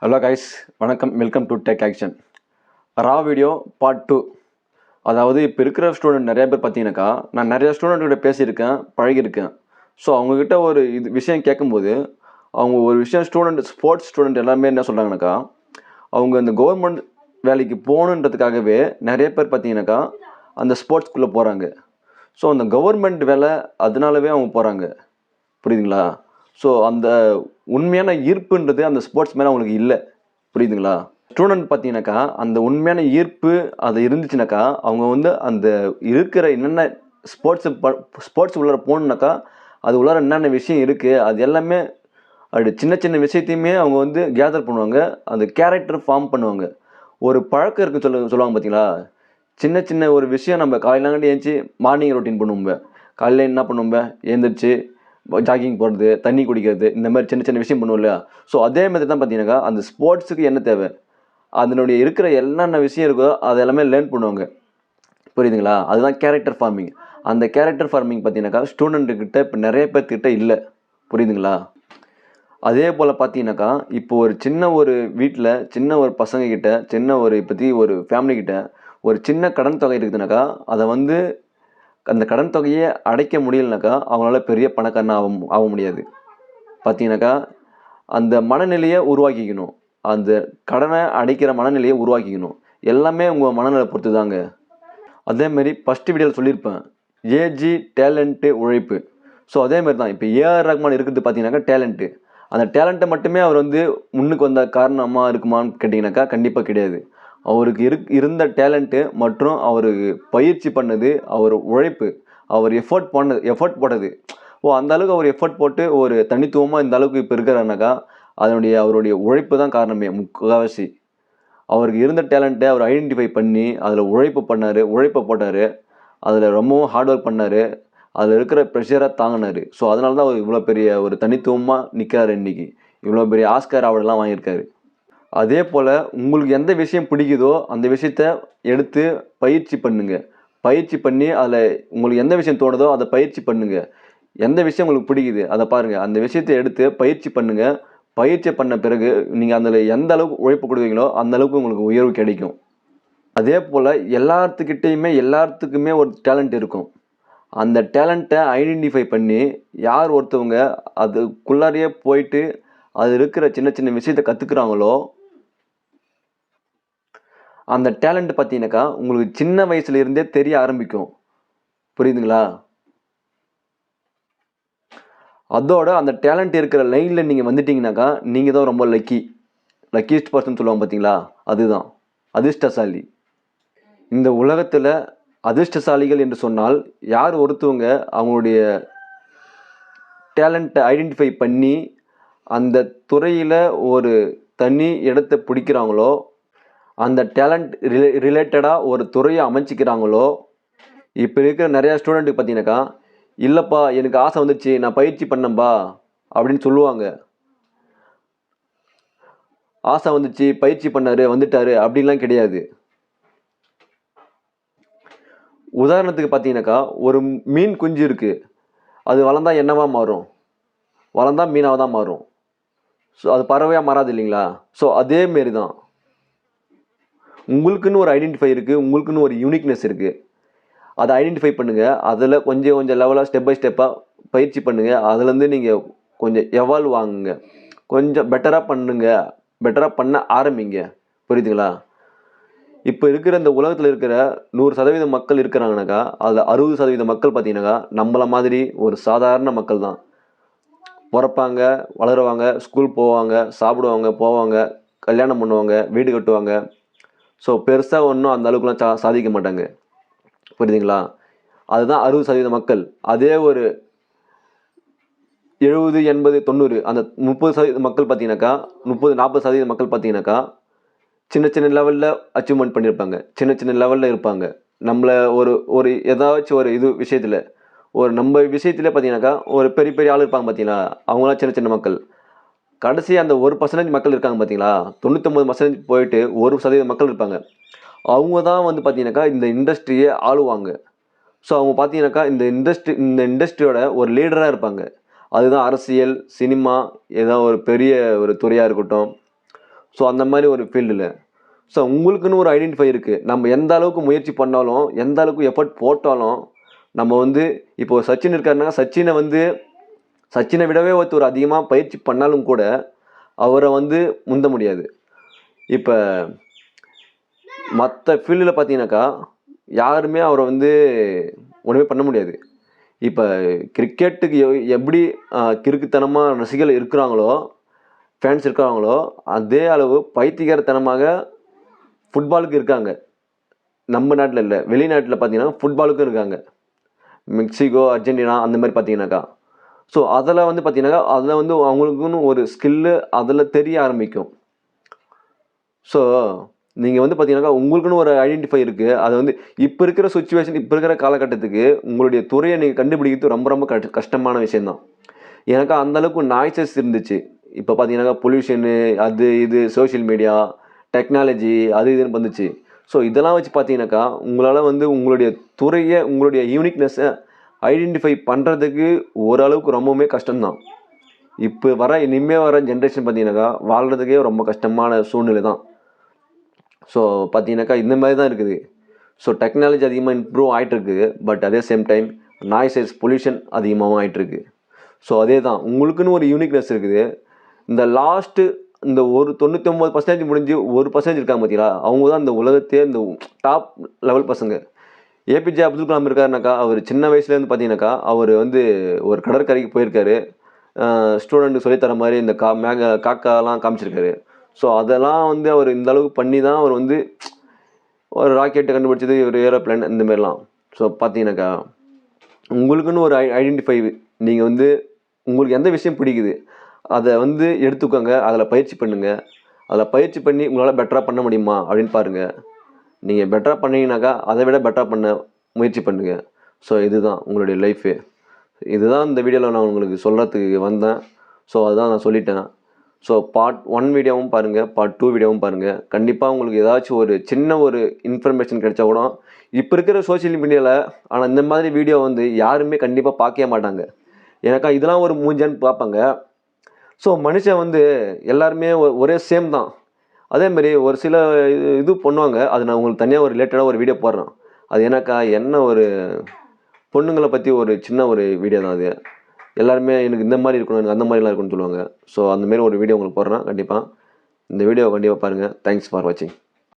Hello guys, வணக்கம். Welcome to tech action. Raw video part 2. அதாவது இப்போ இருக்கிற ஸ்டூடெண்ட் நிறைய பேர் பார்த்தீங்கன்னாக்கா, நான் நிறைய ஸ்டூடெண்ட்கிட்ட பேசியிருக்கேன், பழகியிருக்கேன். ஸோ அவங்கக்கிட்ட ஒரு விஷயம் கேட்கும்போது, அவங்க ஒரு விஷயம் ஸ்போர்ட்ஸ் ஸ்டூடெண்ட் எல்லாமே என்ன சொல்கிறாங்கனாக்கா, அவங்க அந்த கவர்மெண்ட் வேலைக்கு போகணுன்றதுக்காகவே நிறைய பேர் பார்த்தீங்கன்னாக்கா அந்த ஸ்போர்ட்ஸ்குள்ளே போகிறாங்க. ஸோ அந்த கவர்மெண்ட் வேலை அதனாலவே அவங்க போகிறாங்க. புரியுதுங்களா? ஸோ அந்த உண்மையான ஈர்ப்புன்றது அந்த ஸ்போர்ட்ஸ் மேலே அவங்களுக்கு இல்லை. புரியுதுங்களா? ஸ்டூடெண்ட் பார்த்தீங்கன்னாக்கா அந்த உண்மையான ஈர்ப்பு அது இருந்துச்சுனாக்கா, அவங்க அந்த இருக்கிற என்னென்ன ஸ்போர்ட்ஸ் உள்ளார போகணுன்னாக்கா, அது உள்ளார என்னென்ன விஷயம் இருக்குது அது எல்லாமே அப்படி சின்ன சின்ன விஷயத்தையுமே அவங்க கேதர் பண்ணுவாங்க. அந்த கேரக்டர் ஃபார்ம் பண்ணுவாங்க. ஒரு பழக்கம் இருக்குன்னு சொல்லுவாங்க பார்த்தீங்களா? சின்ன சின்ன ஒரு விஷயம் நம்ம காலையிலாங்கண்டி ஏஞ்சி மார்னிங் ரொட்டீன் பண்ணுவோம். காலையில் என்ன பண்ணுவோம்? எழுந்திரிச்சு ஜாகிங் போகிறது, தண்ணி குடிக்கிறது, இந்த மாதிரி சின்ன சின்ன விஷயம் பண்ணுவோம் இல்லையா? ஸோ அதே மாதிரி தான் பார்த்தீங்கன்னாக்கா அந்த ஸ்போர்ட்ஸுக்கு என்ன தேவை, அதனுடைய இருக்கிற என்னென்ன விஷயம் இருக்கோ அது எல்லாமே லேர்ன் பண்ணுவாங்க. புரியுதுங்களா? அதுதான் கேரக்டர் ஃபார்மிங். அந்த கேரக்டர் ஃபார்மிங் பார்த்தீங்கன்னாக்கா ஸ்டூடெண்ட்டுக்கிட்ட இப்போ நிறைய பேர்த்துக்கிட்ட இல்லை. புரியுதுங்களா? அதே போல் பார்த்தீங்கன்னாக்கா இப்போ ஒரு சின்ன ஒரு வீட்டில் சின்ன ஒரு பசங்கக்கிட்ட சின்ன ஒரு இப்போத்தி ஒரு ஃபேமிலிக்கிட்ட ஒரு சின்ன கடன் தொகை இருக்குதுனாக்கா, அதை அந்த கடன் தொகையை அடைக்க முடியலனாக்கா அவங்களால பெரிய பணக்காரனாக ஆக முடியாது. பார்த்தீங்கன்னாக்கா அந்த மனநிலையை உருவாக்கிக்கணும். அந்த கடனை அடைக்கிற மனநிலையை உருவாக்கிக்கணும். எல்லாமே உங்கள் மனநிலை பொறுத்து தாங்க. அதேமாரி ஃபஸ்ட்டு வீடியோவில் சொல்லியிருப்பேன், ஏஜி டேலண்ட்டு உழைப்பு. ஸோ அதேமாரி தான் இப்போ ஏஆர் ரஹ்மான் இருக்கிறது பார்த்தீங்கன்னாக்கா டேலண்ட்டு. அந்த டேலண்ட்டை மட்டுமே அவர் முன்னுக்கு வந்த காரணமாக இருக்குமான்னு கேட்டிங்கனாக்கா கண்டிப்பாக கிடையாது. அவருக்கு இருந்த டேலண்ட்டு மற்றும் அவருக்கு பயிற்சி பண்ணது, அவர் உழைப்பு, அவர் எஃபர்ட் போட்டது. அந்த அளவுக்கு அவர் எஃபர்ட் போட்டு ஒரு தனித்துவமாக இந்த அளவுக்கு இப்போ இருக்கிறாருனாக்கா அவருடைய உழைப்பு தான் காரணமே முக்கால்வாசி. அவருக்கு இருந்த டேலண்ட்டை அவர் ஐடென்டிஃபை பண்ணி அதில் உழைப்பை போட்டார். அதில் ரொம்பவும் ஹார்ட் ஒர்க் பண்ணார். அதில் இருக்கிற ப்ரெஷரை தாங்கினார். ஸோ அதனால தான் அவர் இவ்வளோ பெரிய ஒரு தனித்துவமாக நிற்கிறாரு இன்றைக்கி. இவ்வளோ பெரிய ஆஸ்கார் அவார்டெல்லாம் வாங்கியிருக்காரு. அதே போல் உங்களுக்கு எந்த விஷயம் பிடிக்குதோ அந்த விஷயத்த எடுத்து பயிற்சி பண்ணுங்கள். பயிற்சி பண்ணி அதில் உங்களுக்கு எந்த விஷயம் தோணுதோ அதை பயிற்சி பண்ணுங்கள். எந்த விஷயம் உங்களுக்கு பிடிக்குது அதை பாருங்கள். அந்த விஷயத்தை எடுத்து பயிற்சி பண்ணுங்கள். பயிற்சி பண்ண பிறகு நீங்கள் அதில் எந்த அளவுக்கு உழைப்பு கொடுக்குறீங்களோ அந்த அளவுக்கு உங்களுக்கு உயர்வு கிடைக்கும். அதே போல் எல்லாத்துக்குமே ஒரு டேலண்ட் இருக்கும். அந்த டேலண்ட்டை ஐடென்டிஃபை பண்ணி யார் ஒருத்தவங்க அதுக்குள்ளாரையே போயிட்டு அது இருக்கிற சின்ன சின்ன விஷயத்தை கற்றுக்குறாங்களோ அந்த டேலண்ட் பார்த்தீங்கன்னாக்கா உங்களுக்கு சின்ன வயசுல இருந்தே தெரிய ஆரம்பிக்கும். புரியுதுங்களா? அதோட அந்த டேலண்ட் இருக்கிற லைனில் நீங்கள் வந்துட்டீங்கன்னாக்கா நீங்கள் தான் ரொம்ப லக்கியஸ்ட் பர்சன் சொல்லுவாங்க பார்த்தீங்களா? அதுதான் அதிர்ஷ்டசாலி. இந்த உலகத்தில் அதிர்ஷ்டசாலிகள் என்று சொன்னால் யார் ஒருத்தவங்க அவங்களுடைய டேலண்ட்டை ஐடென்டிஃபை பண்ணி அந்த துறையில் ஒரு தனி இடத்தை பிடிக்கிறாங்களோ, அந்த டேலண்ட் ரிலேட்டடாக ஒரு துறையை அமைச்சிக்கிறாங்களோ. இப்போ இருக்கிற நிறையா ஸ்டூடெண்ட்டுக்கு பார்த்தீங்கன்னாக்கா, இல்லைப்பா எனக்கு ஆசை வந்துச்சு, நான் பயிற்சி பண்ணேன்பா அப்படின்னு சொல்லுவாங்க. ஆசை வந்துச்சு, பயிற்சி பண்ணார், வந்துட்டார் அப்படின்லாம் கிடையாது. உதாரணத்துக்கு பார்த்தீங்கன்னாக்கா ஒரு மீன் குஞ்சு இருக்குது. அது வளர்ந்தா என்னவாக மாறும்? வளர்ந்தா மீனாக தான் மாறும். ஸோ அது பறவையாக மாறாது இல்லைங்களா? ஸோ அதேமாரி தான் உங்களுக்குன்னு ஒரு ஐடென்டிஃபை இருக்குது, உங்களுக்குன்னு ஒரு யூனிக்னஸ் இருக்குது. அதை ஐடென்டிஃபை பண்ணுங்கள். அதில் கொஞ்சம் கொஞ்சம் லெவலாக ஸ்டெப் பை ஸ்டெப்பாக பயிற்சி பண்ணுங்கள். அதுலேருந்து நீங்கள் கொஞ்சம் எவால்வ் ஆகுங்க. கொஞ்சம் பெட்டராக பண்ண ஆரம்பிங்க. புரியுதுங்களா? இப்போ இருக்கிற இந்த உலகத்தில் இருக்கிற 100% மக்கள் இருக்கிறாங்கனாக்கா அதில் 60% மக்கள் பார்த்தீங்கன்னாக்கா நம்மள மாதிரி ஒரு சாதாரண மக்கள் தான். பிறப்பாங்க, வளருவாங்க, ஸ்கூல் போவாங்க, சாப்பிடுவாங்க, போவாங்க, கல்யாணம் பண்ணுவாங்க, வீடு கட்டுவாங்க. ஸோ பெருசாக ஒன்றும் அந்த அளவுக்குலாம் சாதிக்க மாட்டாங்க. புரியுதுங்களா? அதுதான் 60% மக்கள். அதே ஒரு 70, 80, 90 அந்த 30% மக்கள் பார்த்தீங்கன்னாக்கா 30-40% மக்கள் பார்த்தீங்கன்னாக்கா சின்ன சின்ன லெவலில் அச்சீவ்மெண்ட் பண்ணியிருப்பாங்க. சின்ன சின்ன லெவலில் இருப்பாங்க. நம்மளை ஒரு ஏதாச்சும் ஒரு விஷயத்தில் நம்ம விஷயத்துலேயே பார்த்தீங்கன்னாக்கா ஒரு பெரிய பெரிய ஆள் இருப்பாங்க பார்த்தீங்களா? அவங்களாம் சின்ன சின்ன மக்கள். கடைசி அந்த 1% மக்கள் இருக்காங்க பார்த்தீங்களா? 99% போயிட்டு 1% மக்கள் இருப்பாங்க. அவங்க தான் பார்த்தீங்கன்னாக்கா இந்த இண்டஸ்ட்ரியை ஆளுவாங்க. ஸோ அவங்க பார்த்தீங்கன்னாக்கா இந்த இண்டஸ்ட்ரியோட ஒரு லீடராக இருப்பாங்க. அதுதான் அரசியல், சினிமா, ஏதோ ஒரு பெரிய ஒரு துறையாக இருக்கட்டும். ஸோ அந்த மாதிரி ஒரு ஃபீல்டில். ஸோ உங்களுக்குன்னு ஒரு ஐடென்டிஃபை இருக்குது. நம்ம எந்த அளவுக்கு முயற்சி பண்ணாலும், எந்த அளவுக்கு எஃபர்ட் போட்டாலும், நம்ம வந்து இப்போ சச்சின் இருக்காருன்னா, சச்சினை விடவே ஒருத்தர் அதிகமாக பயிற்சி பண்ணாலும் கூட அவரை வந்து முந்த முடியாது. இப்போ மற்ற ஃபீல்டில் பார்த்தீங்கன்னாக்கா யாருமே அவரை வந்து ஒன்றுமே பண்ண முடியாது. இப்போ கிரிக்கெட்டுக்கு எப்படி கிறுக்குத்தனமாக ரசிகர்கள் இருக்கிறாங்களோ, ஃபேன்ஸ் இருக்காங்களோ, அதே அளவு பைத்தியக்காரத்தனமாக ஃபுட்பாலுக்கு இருக்காங்க. நம்ம நாட்டில் இல்லை, வெளிநாட்டில் பார்த்தீங்கன்னா ஃபுட்பாலுக்கும் இருக்காங்க. மெக்சிகோ, அர்ஜென்டினா அந்த மாதிரி பார்த்தீங்கன்னாக்கா. ஸோ அதில் வந்து பார்த்தீங்கன்னாக்கா அதில் வந்து அவங்களுக்குன்னு ஒரு ஸ்கில்லு அதில் தெரிய ஆரம்பிக்கும். ஸோ நீங்கள் வந்து பார்த்தீங்கன்னாக்கா உங்களுக்குன்னு ஒரு ஐடென்டிஃபை இருக்குது. அதை வந்து இப்போ இருக்கிற சுச்சுவேஷன், இப்போ இருக்கிற காலகட்டத்துக்கு உங்களுடைய துறையை நீங்கள் கண்டுபிடிக்கிறது ரொம்ப ரொம்ப கஷ்டமான விஷயந்தான். எனக்கு அந்தளவுக்கு நாய்ஸஸ் இருந்துச்சு. இப்போ பார்த்தீங்கன்னாக்கா பொல்யூஷனு, அது இது, சோஷியல் மீடியா, டெக்னாலஜி, அது இதுன்னு வந்துச்சு. ஸோ இதெல்லாம் வச்சு பார்த்தீங்கன்னாக்கா உங்களால் வந்து உங்களுடைய துறையை, உங்களுடைய யூனிக்னஸை ஐடென்டிஃபை பண்ணுறதுக்கு ஓரளவுக்கு ரொம்பவுமே கஷ்டம்தான். இப்போ இனிமேல் வர ஜென்ரேஷன் பார்த்தீங்கன்னாக்கா வாழ்கிறதுக்கே ரொம்ப கஷ்டமான சூழ்நிலை தான். ஸோ பார்த்தீங்கன்னாக்கா இந்த மாதிரி தான் இருக்குது. ஸோ டெக்னாலஜி அதிகமாக இம்ப்ரூவ் ஆகிட்டுருக்கு. பட் அதே சேம் டைம் நாய்ஸஸ், பொல்யூஷன் அதிகமாகவும் ஆகிட்டுருக்கு. ஸோ அதே தான் உங்களுக்குன்னு ஒரு யூனிக்னஸ் இருக்குது. இந்த லாஸ்ட்டு இந்த ஒரு 99% முடிஞ்சு 1% இருக்காங்க பார்த்தீங்களா, அவங்க தான் இந்த உலகத்தையே இந்த டாப் லெவல் பசங்க. ஏபிஜே அப்துல் கலாம் இருக்காருனாக்கா, அவர் சின்ன வயசுலேருந்து பார்த்தீங்கன்னாக்கா அவர் வந்து ஒரு கடற்கரைக்கு போயிருக்காரு. ஸ்டூடெண்ட்டுக்கு சொல்லித்தர மாதிரி இந்த காக்காலாம் காமிச்சிருக்காரு. ஸோ அதெல்லாம் வந்து அவர் இந்த அளவுக்கு பண்ணி தான் அவர் வந்து ஒரு ராக்கெட்டை கண்டுபிடிச்சது, ஒரு ஏரோப்ளேன் இந்த மாதிரிலாம். ஸோ பார்த்தீங்கன்னாக்கா உங்களுக்குன்னு ஒரு ஐடென்டிஃபை, நீங்கள் வந்து உங்களுக்கு எந்த விஷயம் பிடிக்குது அதை வந்து எடுத்துக்கோங்க, அதில் பயிற்சி பண்ணுங்கள். அதில் பயிற்சி பண்ணி உங்களால் பெட்டராக பண்ண முடியுமா அப்படின்னு பாருங்கள். நீங்கள் பெட்டராக பண்ணீங்கன்னாக்கா அதை விட பெட்டராக பண்ண முயற்சி பண்ணுங்கள். ஸோ இதுதான் உங்களுடைய லைஃபு. இதுதான் இந்த வீடியோவில் நான் உங்களுக்கு சொல்கிறதுக்கு வந்தேன். ஸோ அதுதான் நான் சொல்லிட்டேன். ஸோ பார்ட் 1 வீடியோவும் பாருங்கள், பார்ட் 2 வீடியோவும் பாருங்கள். கண்டிப்பாக உங்களுக்கு ஏதாச்சும் ஒரு சின்ன ஒரு இன்ஃபர்மேஷன் கிடைச்சா கூட, இப்போ இருக்கிற சோஷியல் மீடியாவில் ஆனால் இந்த மாதிரி வீடியோ வந்து யாருமே கண்டிப்பாக பார்க்கவே மாட்டாங்க. எனக்கா இதெல்லாம் ஒரு மூஞ்சான்னு பார்ப்பாங்க. ஸோ மனுஷன் வந்து எல்லாருமே ஒரே சேம் தான். அதேமாரி ஒரு சில இது பண்ணுவாங்க. அது நான் உங்களுக்கு தனியாக ஒரு ரிலேட்டடாக ஒரு வீடியோ போடுறேன். அது என்ன ஒரு பொண்ணுங்களை பற்றி ஒரு சின்ன ஒரு வீடியோ தான் அது. எல்லாருமே எனக்கு இந்த மாதிரி இருக்கணும், எனக்கு அந்த மாதிரிலாம் இருக்குன்னு சொல்லுவாங்க. ஸோ அந்தமாரி ஒரு வீடியோ உங்களுக்கு போடுறேன். கண்டிப்பாக இந்த வீடியோவை கண்டிப்பாக பாருங்கள். தேங்க்ஸ் ஃபார் வாட்சிங்.